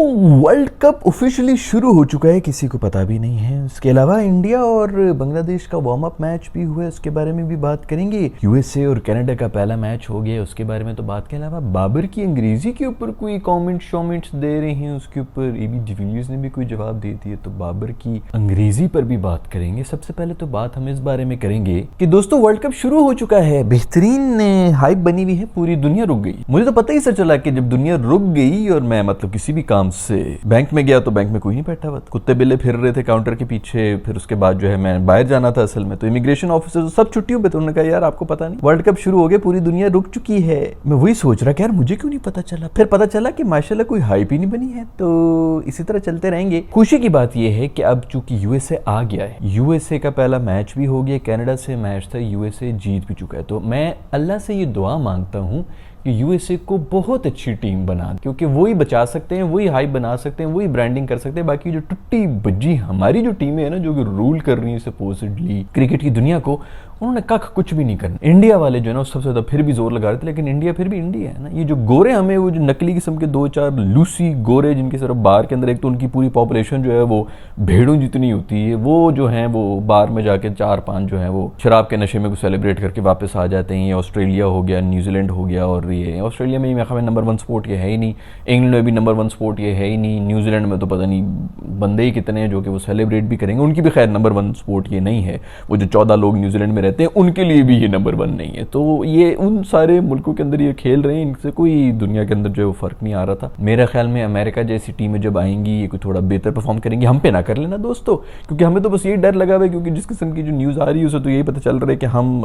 World cup officially शुरू हो चुका है, किसी को पता भी नहीं है। उसके अलावा इंडिया और बांग्लादेश का वार्म अप मैच भी हुआ है, उसके बारे में भी बात करेंगे। यूएसए और कनाडा का पहला मैच हो गया, उसके बारे में तो बात के अलावा बाबर की अंग्रेजी के ऊपर कोई कमेंट्स दे रहे हैं, उसके ऊपर एबी डिविलियर्स ने भी कोई जवाब दे दिया, तो बाबर की अंग्रेजी पर भी बात करेंगे। सबसे पहले तो बात हम इस बारे में करेंगे कि दोस्तों वर्ल्ड कप शुरू हो चुका है, बेहतरीन हाइप बनी हुई है, पूरी दुनिया रुक गई। मुझे तो पता ही से चला कि जब दुनिया रुक गई और मैं मतलब किसी भी काम से बैंक में गया तो बैंक में कोई नहीं बैठा हुआ, कुत्ते बिल्ले फिर रहे थे काउंटर के पीछे। फिर उसके बाद जो है मैं बाहर जाना था असल में, तो इमिग्रेशन ऑफिसर सब छुट्टियों पे, तो उन्होंने कहा यार आपको पता नहीं वर्ल्ड कप शुरू हो गया, पूरी दुनिया रुक चुकी है। मैं वही सोच रहा कि यार मुझे क्यों नहीं पता चला। फिर पता चला कि माशाल्लाह कोई हाइप ही नहीं बनी है, तो इसी तरह चलते रहेंगे। खुशी की बात यह है कि अब चूंकि यूएसए आ गया है, यूएसए का पहला मैच भी हो गया, कनाडा से मैच था, यूएसए जीत भी चुका है। तो मैं अल्लाह से ये दुआ मांगता हूँ कि यूएसए को बहुत अच्छी टीम बना, क्योंकि वही बचा सकते हैं, वही हाइप बना सकते हैं, वही ब्रांडिंग कर सकते हैं। बाकी जो टुट्टी बज्जी हमारी जो टीमें है ना, जो कि रूल कर रही है सपोजिटली क्रिकेट की दुनिया को, उन्होंने कख कुछ भी नहीं करना। इंडिया वाले जो है ना सबसे ज्यादा फिर भी जोर लगा रहे थे, लेकिन इंडिया फिर भी इंडिया है ना। ये जो गोरे हमें वो जो नकली किस्म के दो चार लूसी गोरे जिनके सिर्फ बार के अंदर, एक तो उनकी पूरी पॉपुलेशन जो है वो भेड़ों जितनी होती है, वो जो है वो बार में जाके 4-5 जो है वो शराब के नशे में कुछ सेलिब्रेट करके वापस आ जाते हैं। ये ऑस्ट्रेलिया हो गया, न्यूजीलैंड हो गया, और ये ऑस्ट्रेलिया में मेरे ख्याल में नंबर 1 स्पोर्ट ये है ही नहीं, इंग्लैंड में भी नंबर 1 स्पोर्ट ये है ही नहीं, न्यूजीलैंड में तो पता नहीं बंदे ही कितने हैं जो कि वो सेलिब्रेट भी करेंगे, उनकी भी खैर नंबर 1 स्पोर्ट ये नहीं है। वो जो 14 लोग न्यूजीलैंड में रहते हैं उनके लिए भी ये नंबर 1 नहीं है। तो ये उन सारे मुल्कों के अंदर ये खेल रहे हैं, इनसे कोई दुनिया के अंदर जो है वो फर्क नहीं आ रहा था। मेरा ख्याल में अमेरिका जैसी टीमें जब आएंगी ये कोई थोड़ा बेहतर परफॉर्म करेंगी। हम पे ना कर लेना दोस्तों, क्योंकि हमें तो बस ये डर लगा हुआ है, क्योंकि जिस किस्म की जो न्यूज़ आ रही है उसे तो यही पता चल रहा है कि हम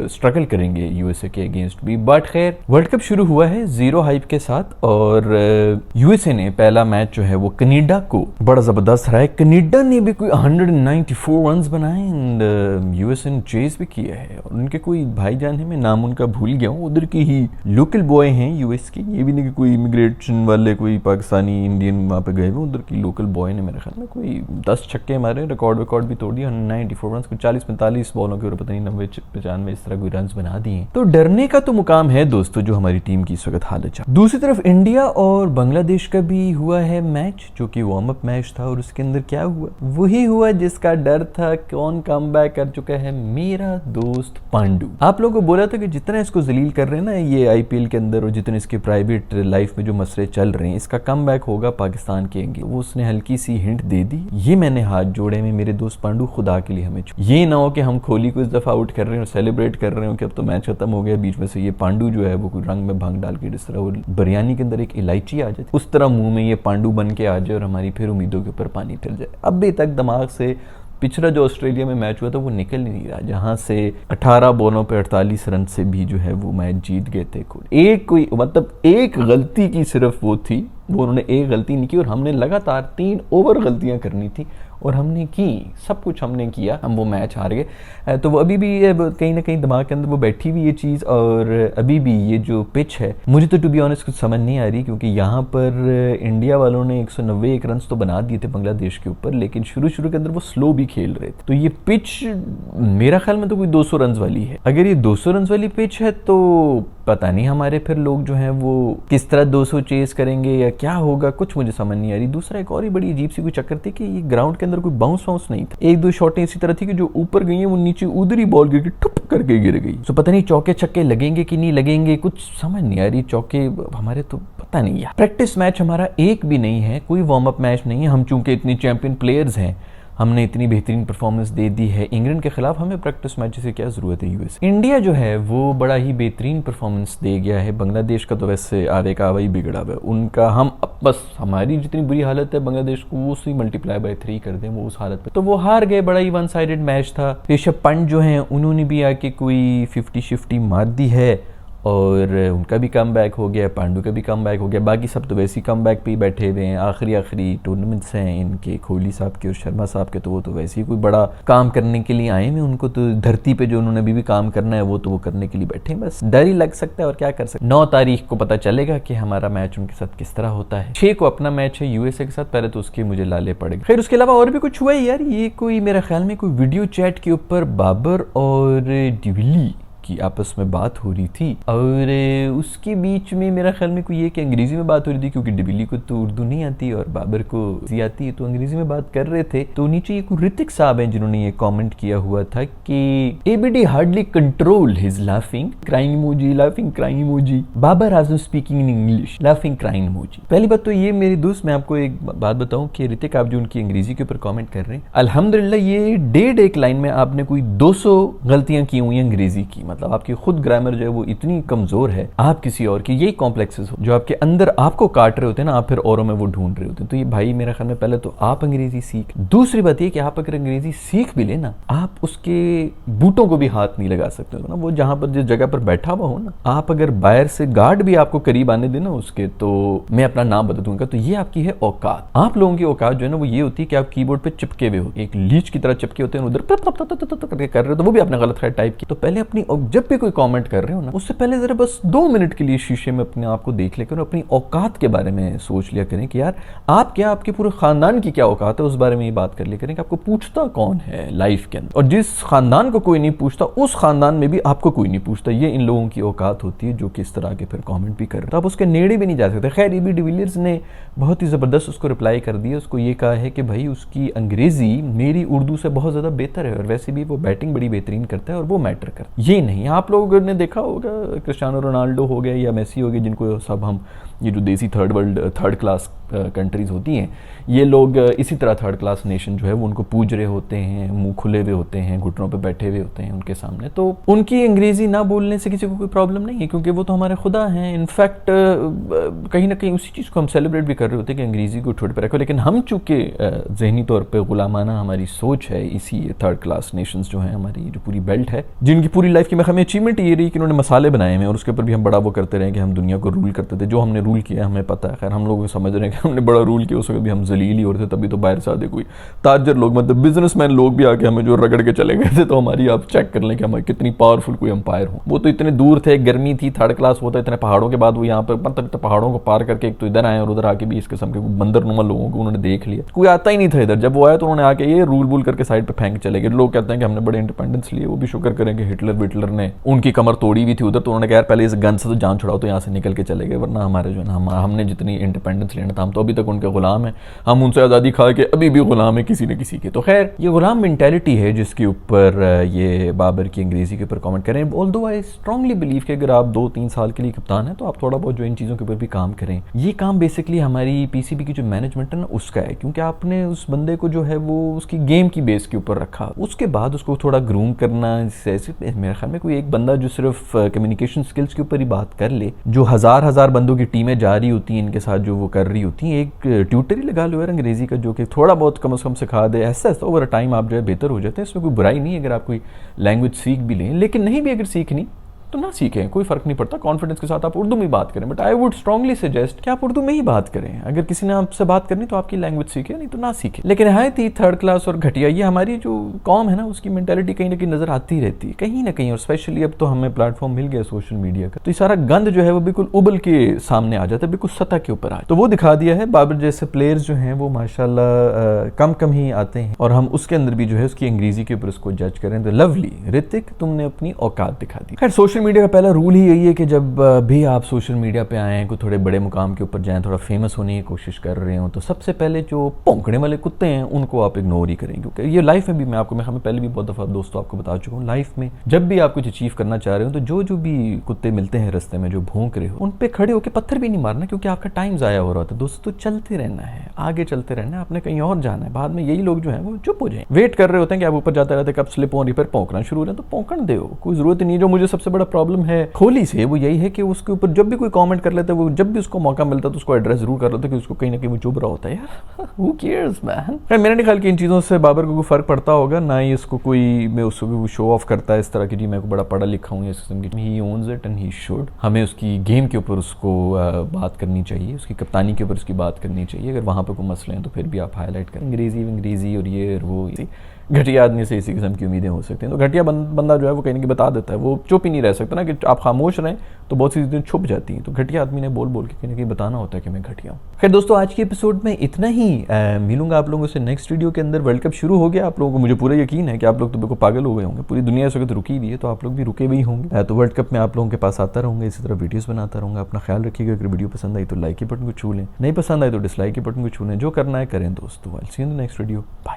स्ट्रगल करेंगे यूएसए के अगेंस्ट भी। बट खैर वर्ल्ड कप शुरू हुआ है जीरो हाइप के साथ, और यूएसए ने पहला मैच जो है वो कनाडा को बड़ा जबरदस्त रहा है। कनाडा ने भी कोई 194 रन बनाए एंड यूएसए ने चेस भी किया है। और उनके कोई भाईजान है, मैं नाम उनका भूल गया हूँ, उधर की ही लोकल बॉय हैं यूएस के। ये भी नहीं कि कोई इमिग्रेशन वाले कोई पाकिस्तानी इंडियन वहाँ पे गए हुए, उधर की लोकल बॉय ने मेरे ख्याल में कोई 10 छक्के मारे, रिकॉर्ड भी तोड़ दिया। 194 रन, 40-45 बॉलों के ऊपर पता नहीं 90-95 इस तरह कोई रन बना दिए। तो डरने का तो मुकाम है दोस्तों जो हमारी टीम की इस वक्त हालत। दूसरी तरफ इंडिया और बांग्लादेश का भी हुआ है मैच, जो कि वार्म अप मैच था, और उसके अंदर क्या हुआ, वही हुआ जिसका डर था। कौन कमबैक कर चुका है? मेरा दोस्त पांडू। आप लोगों को बोला था कि जितना इसको जलील कर रहे हैं ना ये आईपीएल के अंदर, और जितने इसके प्राइवेट लाइफ में जो मसले चल रहे हैं, इसका कमबैक होगा पाकिस्तान के आगे। वो उसने हल्की सी हिंट दे दी। ये मैंने हाथ जोड़े में मेरे दोस्त पांडू, खुदा के लिए हमें ये ना हो कि हम कोहली को इस दफा आउट कर रहे हैं और सेलिब्रेट कर रहे हो कि अब तो मैच खत्म हो गया, बीच में से ये पांडू जो है वो कोई रंग में भंग डाल के, जिस तरह वो बिरयानी के अंदर एक इलायची आ जाए उस तरह मुंह में ये पांडू बन के आ जाए और हमारी फिर उम्मीदों के ऊपर पानी फिर जाए। अभी तक दिमाग से पिछला जो ऑस्ट्रेलिया में मैच हुआ था वो निकल ही नहीं रहा, जहां से 18 बॉलों पे 48 रन से भी जो है वो मैच जीत गए थे। एक गलती की सिर्फ वो थी, वो उन्होंने एक गलती नहीं की, और हमने लगातार 3 ओवर गलतियां करनी थी और हमने की, सब कुछ हमने किया, हम वो मैच हार गए। तो वो अभी भी कहीं ना कहीं दिमाग के अंदर वो बैठी हुई ये चीज़। और अभी भी ये जो पिच है, मुझे तो टू बी ऑनेस्ट कुछ समझ नहीं आ रही, क्योंकि यहाँ पर इंडिया वालों ने 191 रन तो बना दिए थे बांग्लादेश के ऊपर, लेकिन शुरू के अंदर वो स्लो भी खेल रहे थे। तो ये पिच मेरा ख्याल में तो कोई 200 रन वाली है। अगर ये 200 रन वाली पिच है तो पता नहीं हमारे फिर लोग जो हैं वो किस तरह 200 चेस करेंगे या क्या होगा, कुछ मुझे समझ नहीं आ रही। दूसरा एक और ही बड़ी अजीब सी कोई चक्कर थी कि ये ग्राउंड के अंदर कोई बाउंस नहीं था। 1-2 शॉटें इसी तरह थी कि जो ऊपर गई है वो नीचे उधर ही बॉल गिर के ठुप करके गिर गई। तो पता नहीं चौके छक्के लगेंगे कि नहीं लगेंगे, कुछ समझ नहीं आ रही। चौके हमारे तो पता नहीं यार। प्रैक्टिस मैच हमारा एक भी नहीं है, कोई वार्म अप मैच नहीं है। हम चूंकि इतने चैंपियन प्लेयर्स हैं, हमने इतनी बेहतरीन परफॉर्मेंस दे दी है इंग्लैंड के खिलाफ, हमें प्रैक्टिस मैच से क्या जरूरत है। यूएस इंडिया जो है वो बड़ा ही बेहतरीन परफॉर्मेंस दे गया है। बांग्लादेश का तो वैसे आवे का आवा ही बिगड़ा हुआ है उनका। हम बस हमारी जितनी बुरी हालत है बांग्लादेश को वो उसी मल्टीप्लाई बाय 3 कर दें, वो उस हालत पे, तो वो हार गए। बड़ा ही 1 साइडेड मैच था। ऋषभ पंत जो है उन्होंने भी आके कोई 50-50 मार दी है, और उनका भी कम बैक हो गया, पांडू का भी कम बैक हो गया। बाकी सब तो वैसे ही कम बैक पे ही बैठे हुए हैं। आखिरी टूर्नामेंट्स हैं इनके, कोहली साहब के और शर्मा साहब के, तो वो तो वैसे ही कोई बड़ा काम करने के लिए आए हैं। उनको तो धरती पे जो उन्होंने अभी भी काम करना है वो तो वो करने के लिए बैठे हैं। बस डर ही लग सकता है और क्या कर सकते। 9 तारीख को पता चलेगा कि हमारा मैच उनके साथ किस तरह होता है। 6 को अपना मैच है यूएसए के साथ, पहले तो उसके मुझे लाले पड़ेगा। खैर उसके अलावा और भी कुछ हुआ है यार। ये कोई मेरा ख्याल में कोई वीडियो चैट के ऊपर बाबर और डिविली की आपस में बात हो रही थी और उसके बीच में मेरा ख्याल में कोई ये कि अंग्रेजी में बात हो रही थी, क्योंकि डिबिली को तो उर्दू नहीं आती और बाबर को आती है, तो अंग्रेजी में बात कर रहे थे। तो नीचे एक ऋतिक साहब हैं जिन्होंने ये कमेंट किया हुआ था कि ABD hardly control his laughing crying emoji, laughing crying emoji, Babar Azam speaking in English, laughing crying emoji. पहली बात तो ये मेरी दोस्त, मैं आपको एक बात बताऊं कि ऋतिक आप जो उनकी अंग्रेजी के ऊपर कमेंट कर रहे हैं, अल्हम्दुलिल्लाह ये डेढ़ एक लाइन में आपने कोई 200 गलतियां की हुई अंग्रेजी की, मतलब आपकी खुद ग्रामर जो है वो इतनी कमजोर है, आप किसी और की यही कॉम्प्लेक्सेस जो आपके अंदर आपको काट रहे होते हैं ना, आप फिर औरों में वो ढूंढ रहे होते हैं। तो ये भाई मेरा ख्याल में पहले तो आप अंग्रेजी सीख, दूसरी बात ये कि आप अगर अंग्रेजी सीख भी लेना, आप उसके बूटों को भी हाथ नहीं लगा सकते हो ना, वो जहां पर जिस जगह पर बैठा हुआ हो ना, आप अगर बाहर से गार्ड भी आपको करीब आने देना उसके, तो मैं अपना नाम बता दूंगा, तो ये आपकी है औकात। आप लोगों की औकात जो है ना वो ये होती है कि आप कीबोर्ड पे चिपके हुए हो, एक लीच की तरह चिपके होते हैं, उधर करके कर रहे हो, तो वो भी आपने गलत टाइप की। तो पहले अपनी, जब भी कोई कमेंट कर रहे हो ना, उससे पहले जरा बस 2 मिनट के लिए शीशे में अपने आप को देख लेकर अपनी औकात के बारे में सोच लिया करें कि यार आप क्या, आपके पूरे खानदान की क्या औकात है, उस बारे में ये बात कर लिया करें कि आपको पूछता कौन है लाइफ के अंदर, और जिस खानदान को कोई नहीं पूछता उस खानदान में भी आपको कोई नहीं पूछता। ये इन लोगों की औकात होती है जो कि इस तरह के फिर कमेंट भी कर रहे हैं, तो आप उसके नेड़े भी नहीं जा सकते। खैर एबी डिविलियर्स ने बहुत ही जबरदस्त उसको रिप्लाई कर दिया, उसको ये कहा है कि भाई उसकी अंग्रेजी मेरी उर्दू से बहुत ज्यादा बेहतर है, और वैसे भी वो बैटिंग बड़ी बेहतरीन करता है और वो मैटर करता है। ये नहीं, आप लोगों ने देखा होगा क्रिस्टियानो रोनाल्डो हो गया या मेसी हो गया, जिनको सब हम ये जो देसी थर्ड क्लास कंट्रीज होती हैं, ये लोग इसी तरह थर्ड क्लास नेशन जो है वो उनको पूज रहे होते हैं, मुंह खुले हुए होते हैं, घुटनों पे बैठे हुए होते हैं उनके सामने। तो उनकी अंग्रेजी ना बोलने से किसी को कोई प्रॉब्लम नहीं है, क्योंकि वो तो हमारे खुदा हैं। इनफैक्ट कहीं ना कहीं उसी चीज़ को हम सेलिब्रेट भी कर रहे होते हैं कि अंग्रेजी को छोड़ पर रखो, लेकिन हम चूंकि जहनी तौर पर गुलामाना हमारी सोच है, इसी थर्ड क्लास नेशंस जो हैं, हमारी जो पूरी बेल्ट है, जिनकी पूरी लाइफ की में हमें अचीवमेंट ये रही कि उन्होंने मसाले बनाए हैं और उसके ऊपर भी हम बड़ा वो करते रहे कि हम दुनिया को रूल करते थे। जो हमने रूल किया हमें पता है, खैर हम लोग समझ रहे हैं कि हमने बड़ा रूल किया, उस वक्त भी हम जलील ही हो रहे थे, तभी तो बाहर से आते कोई ताजर लोग, मतलब बिजनेसमैन लोग भी आके हमें जो रगड़ के चले गए थे। तो हमारी आप चेक कर लें कि हमारी कितनी पावरफुल कोई अंपायर हो। वो तो इतने दूर थे, गर्मी थी, थर्ड क्लास होता, इतने पहाड़ों के बाद वो यहाँ पर मतलब पहाड़ों को पार करके एक तो इधर आए और उधर आके भी इस किस्म के बंदरनुमा लोगों को उन्होंने देख लिया। कोई आता ही नहीं था इधर, जब वो आया तो उन्होंने आके ये रूल वूल करके साइड पे फेंक चले गए। लोग कहते हैं कि हमने बड़े इंडिपेंडेंस लिए, वो भी शुक्र करें कि हिटलर ने उनकी कमर तोड़ी हुई थी उधर, तो उन्होंने कहा पहले इस गन से तो जान छुड़ाओ, तो यहाँ से निकल के चले गए, वरना हमारे जो है ना हमने जितनी इंडिपेंडेंस लेना था हम तो अभी तक उनके गुलाम हैं, हम उनसे आज़ादी खा के अभी भी गुलाम है किसी न किसी के। तो खैर ये गुलाम मेंटालिटी है जिसके ऊपर ये बाबर की अंग्रेजी के ऊपर कमेंट करें। ऑल्दो आई स्ट्रांगली बिलीव कि अगर आप 2-3 साल के लिए कप्तान है तो आप थोड़ा बहुत जो इन चीज़ों के ऊपर भी काम करें। ये काम बेसिकली हमारी पीसीबी की जो मैनेजमेंट है ना उसका है, क्योंकि आपने उस बंदे को जो है वो उसकी गेम की बेस के ऊपर रखा, उसके बाद उसको थोड़ा ग्रूम करना। मेरे ख्याल में कोई एक बंदा जो सिर्फ कम्युनिकेशन स्किल्स के ऊपर ही बात कर ले, जो हजार बंदों की टीमें जा रही होती हैं इनके साथ जो वो कर रही होती हैं, एक ट्यूटर ही लगा लो यार अंग्रेजी का, जो कि थोड़ा बहुत कम से कम सिखा दे, ऐसा ओवर टाइम आप जो है बेहतर हो जाते हैं। इसमें कोई बुराई नहीं है अगर आप कोई लैंग्वेज सीख भी लें, लेकिन नहीं भी अगर सीखनी तो ना सीखें, कोई फर्क नहीं पड़ता, कॉन्फिडेंस के साथ आप उर्दू में बात करें। But I would strongly suggest कि आप उर्दू में ही बात करें। अगर किसी ने आपसे बात करनी तो आपकी लैंग्वेज सीखे, नहीं तो ना सीखे। लेकिन है थी थर्ड क्लास और घटिया, ये हमारी जो कौम है ना उसकी मेंटालिटी कहीं ना कहीं नजर आती रहती है कहीं ना कहीं, और स्पेशली अब तो हमें प्लेटफॉर्म मिल गया सोशल मीडिया का, तो ये सारा गंद जो है वो बिल्कुल उबल के सामने आ जाता है, बिल्कुल सतह के ऊपर आ, तो वो दिखा दिया है। बाबर जैसे प्लेयर्स जो हैं वो माशाल्लाह कम ही आते हैं, और हम उसके अंदर भी जो है उसकी अंग्रेजी के ऊपर उसको जज करें तो लवली ऋतिक तुमने अपनी औकात दिखा दी। खैर सोशल मीडिया का पहला रूल यही है कि जब भी आप सोशल मीडिया पे आए हैं, कोई थोड़े बड़े मुकाम के ऊपर जाएं, थोड़ा फेमस होने की कोशिश कर रहे हो, तो सबसे पहले जो भौंकने वाले कुत्ते हैं उनको आप इग्नोर ही करें, क्योंकि ये लाइफ में भी मैं पहले भी बहुत दफ़ा दोस्तों आपको बता चुका हूँ, लाइफ में जब भी आप कुछ अचीव करना चाह रहे हो तो जो भी कुत्ते मिलते हैं रास्ते में जो भौंक रहे हो, उन पे खड़े होकर पत्थर भी नहीं मारना, क्योंकि आपका टाइम ज़ाया हो रहा था। दोस्तों चलते रहना है, आगे चलते रहना है, आपने कहीं और जाना है। बाद में यही लोग जो है वो चुप हो जाए, वेट कर रहे होते हैं कि आप ऊपर जाते रहते कब स्लिप हो रही, फिर भौंकना शुरू हो रहे हैं, तो भौंकन दो, कोई जरूरत नहीं। जो मुझे सबसे बड़ा प्रॉब्लम है कोहली से वो यही है कि उसके ऊपर जब भी कोई कमेंट कर लेता है, वो जब भी उसको मौका मिलता है तो उसको एड्रेस जरूर कर लेता है कि उसको कहीं ना कहीं वो चुभ रहा होता है। यार हु केयर्स मैन। मेरा नहीं ख्याल कि इन चीज़ों से बाबर को कोई फर्क पड़ता होगा, ना ही इसको कोई मैं उसको शो ऑफ करता है इस तरह की, जी मैं को बड़ा पढ़ा लिखा हूँ इस किस्म की। He owns it and he should. हमें उसकी गेम के ऊपर उसको बात करनी चाहिए, उसकी कप्तानी के ऊपर उसकी बात करनी चाहिए। अगर वहाँ पर कोई मसले हैं तो फिर भी आप हाईलाइट करें। अंग्रेजी और ये और वो घटिया आदमी से इसी किस्म की उम्मीदें हो सकती हैं। तो घटिया बंदा जो है वो कहीं ना कहीं बता देता है, वो चुप ही नहीं रह सकता ना कि आप खामोश रहें तो बहुत सी चीज़ें छुप जाती हैं। तो घटिया आदमी ने बोल बोल के कहीं ना कहीं बताना होता है कि मैं घटिया हूँ। खैर दोस्तों, आज के एपिसोड में इतना ही। मिलूंगा आप लोगों से नेक्स्ट वीडियो के अंदर। वर्ल्ड कप शुरू हो गया, आप लोगों को मुझे पूरा यकीन है कि आप लोग तो बिल्कुल पागल हो गए होंगे। पूरी दुनिया इस वक्त रुकी हुई है, तो आप लोग भी रुके हुए होंगे। तो वर्ल्ड कप में आप लोगों के पास आता रहूंगा, इसी तरह वीडियोस बनाता रहूंगा। अपना ख्याल रखिएगा। अगर वीडियो पसंद आई तो लाइक के बटन को छू लें, नहीं पसंद आए तो डिसलाइक के बटन को छू लें। जो करना है करें दोस्तों। I will see you in the next video. Bye.